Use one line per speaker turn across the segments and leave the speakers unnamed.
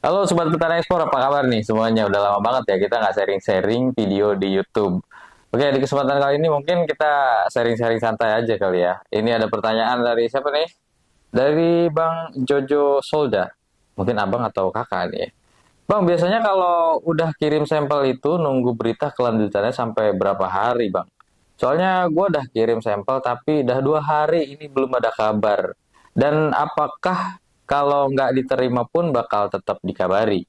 Halo Sobat Petani Ekspor, apa kabar nih semuanya? Udah lama banget ya kita nggak sharing-sharing video di YouTube. Oke, di kesempatan kali ini mungkin kita sharing-sharing santai aja kali ya. Ini ada pertanyaan dari siapa nih? Dari Bang Jojo Solda. Mungkin abang atau kakak nih ya. Bang, biasanya kalau udah kirim sampel itu nunggu berita kelanjutannya sampai berapa hari, Bang? Soalnya gue udah kirim sampel tapi udah 2 hari ini belum ada kabar. Dan apakah kalau nggak diterima pun bakal tetap dikabari?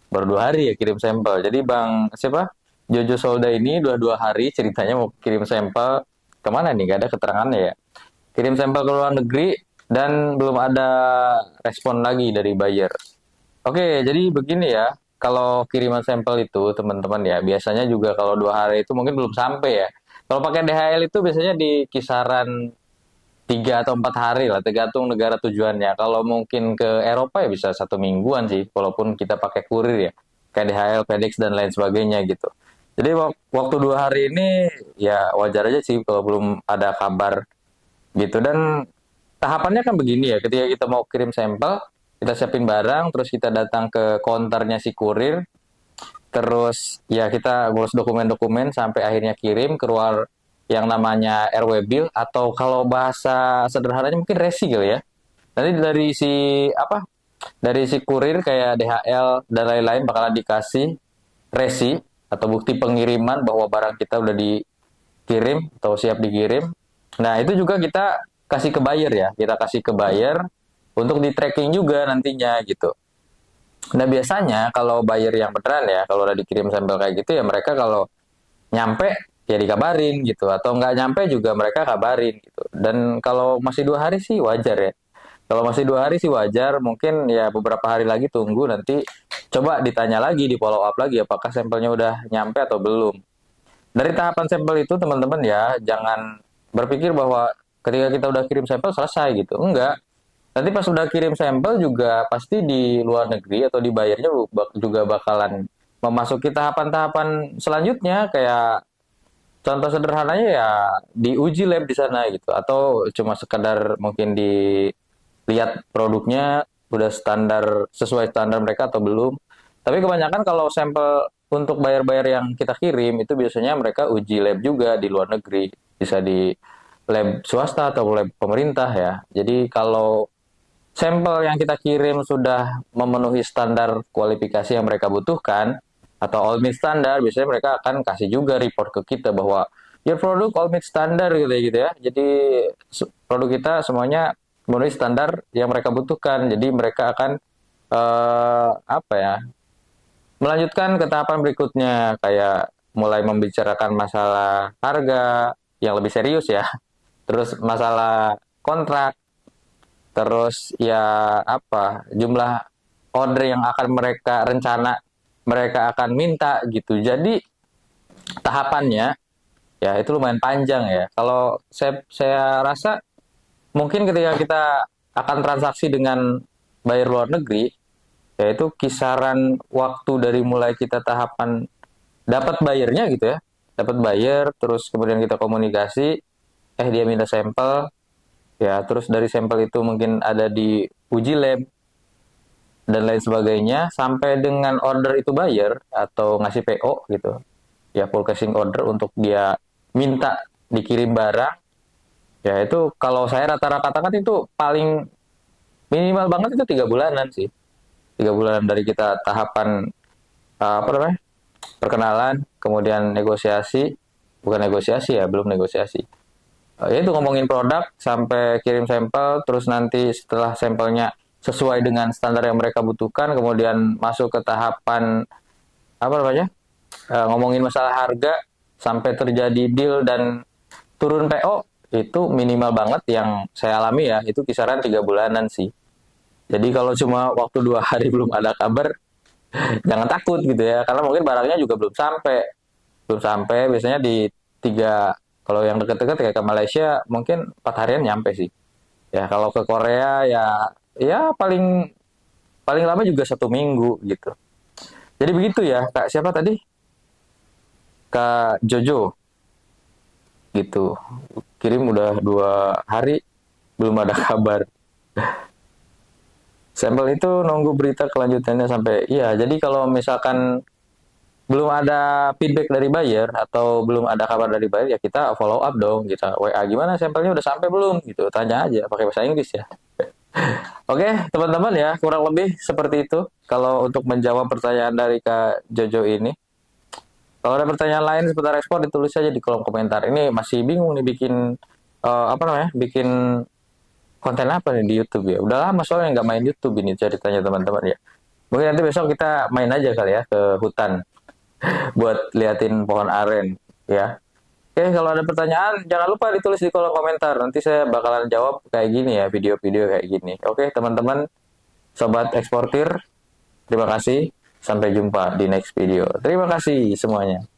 Baru 2 hari ya kirim sampel. Jadi Bang siapa? Jojo Solda ini dua hari ceritanya mau kirim sampel kemana nih? Gak ada keterangannya ya. Kirim sampel ke luar negeri dan belum ada respon lagi dari buyer. Oke, jadi begini ya. Kalau kiriman sampel itu teman-teman ya, biasanya juga kalau 2 hari itu mungkin belum sampai ya. Kalau pakai DHL itu biasanya di kisaran 3 atau 4 hari lah, tergantung negara tujuannya. Kalau mungkin ke Eropa ya bisa 1 mingguan sih, walaupun kita pakai kurir ya, kayak DHL, FedEx dan lain sebagainya gitu. Jadi waktu 2 hari ini ya wajar aja sih kalau belum ada kabar gitu. Dan tahapannya kan begini ya, ketika kita mau kirim sampel, kita siapin barang, terus kita datang ke counternya si kurir, terus ya kita ngurus dokumen-dokumen sampai akhirnya kirim keluar yang namanya RW Bill atau kalau bahasa sederhananya mungkin resi kali ya. Nanti dari si apa? Dari si kurir kayak DHL dan lain-lain bakalan dikasih resi atau bukti pengiriman bahwa barang kita udah dikirim atau siap dikirim. Nah, itu juga kita kasih ke buyer ya. Kita kasih ke buyer untuk di tracking juga nantinya gitu. Nah, biasanya kalau buyer yang beneran ya, kalau udah dikirim sampel kayak gitu ya mereka kalau nyampe ya dikabarin gitu atau nggak nyampe juga mereka kabarin gitu. Dan kalau masih 2 hari sih wajar ya. Kalau masih 2 hari sih wajar, mungkin ya beberapa hari lagi tunggu nanti coba ditanya lagi, di follow up lagi apakah sampelnya udah nyampe atau belum. Dari tahapan sampel itu teman-teman ya jangan berpikir bahwa ketika kita udah kirim sampel selesai gitu. Enggak. Nanti pas udah kirim sampel juga pasti di luar negeri atau di bayarnya juga bakalan memasuki tahapan-tahapan selanjutnya kayak contoh sederhananya ya diuji lab di sana gitu atau cuma sekedar mungkin dilihat produknya udah standar sesuai standar mereka atau belum. Tapi kebanyakan kalau sampel untuk bayar-bayar yang kita kirim itu biasanya mereka uji lab juga di luar negeri, bisa di lab swasta atau lab pemerintah ya. Jadi kalau sampel yang kita kirim sudah memenuhi standar kualifikasi yang mereka butuhkan atau all meet standar, biasanya mereka akan kasih juga report ke kita bahwa your produk all meet standar gitu ya. Jadi produk kita semuanya memenuhi standar yang mereka butuhkan. Jadi mereka akan apa ya? Melanjutkan ke tahapan berikutnya kayak mulai membicarakan masalah harga yang lebih serius ya. Terus masalah kontrak, terus ya apa jumlah order yang akan mereka akan minta gitu. Jadi tahapannya ya itu lumayan panjang ya. Kalau saya rasa mungkin ketika kita akan transaksi dengan buyer luar negeri, yaitu kisaran waktu dari mulai kita tahapan dapat bayarnya gitu ya, dapat buyer, terus kemudian kita komunikasi, dia minta sampel, ya terus dari sampel itu mungkin ada di uji lab dan lain sebagainya sampai dengan order itu bayar atau ngasih PO gitu ya full casing order untuk dia minta dikirim barang ya itu kalau saya rata-rata katakan itu paling minimal banget itu 3 bulanan sih 3 bulanan dari kita tahapan apa namanya perkenalan kemudian negosiasi bukan negosiasi ya belum negosiasi. Ya itu ngomongin produk sampai kirim sampel, terus nanti setelah sampelnya sesuai dengan standar yang mereka butuhkan, kemudian masuk ke tahapan apa namanya ngomongin masalah harga sampai terjadi deal dan turun PO itu minimal banget yang saya alami ya itu kisaran 3 bulanan sih. Jadi kalau cuma waktu 2 hari belum ada kabar, jangan takut gitu ya, karena mungkin barangnya juga belum sampai biasanya di tiga kalau yang deket-deket kayak ke Malaysia mungkin 4 harian nyampe sih ya kalau ke Korea ya paling paling lama juga 1 minggu gitu jadi begitu ya kak siapa tadi kak Jojo gitu kirim udah 2 hari belum ada kabar Sampel itu nunggu berita kelanjutannya sampai iya. Jadi kalau misalkan belum ada feedback dari buyer atau belum ada kabar dari buyer ya kita follow up dong, kita WA gimana sampelnya udah sampai belum gitu. Tanya aja pakai bahasa Inggris ya. Oke, teman-teman ya, kurang lebih seperti itu kalau untuk menjawab pertanyaan dari Kak Jojo ini. Kalau ada pertanyaan lain seputar ekspor ditulis aja di kolom komentar. Ini masih bingung nih bikin apa namanya? Bikin konten apa nih di YouTube ya. Udah lama soalnya nggak main YouTube ini ceritanya teman-teman ya. Mungkin nanti besok kita main aja kali ya ke hutan buat liatin pohon aren ya. Oke, kalau ada pertanyaan jangan lupa ditulis di kolom komentar. Nanti saya bakalan jawab kayak gini ya, video-video kayak gini. Oke, teman-teman, sobat eksportir, terima kasih. Sampai jumpa di next video. Terima kasih semuanya.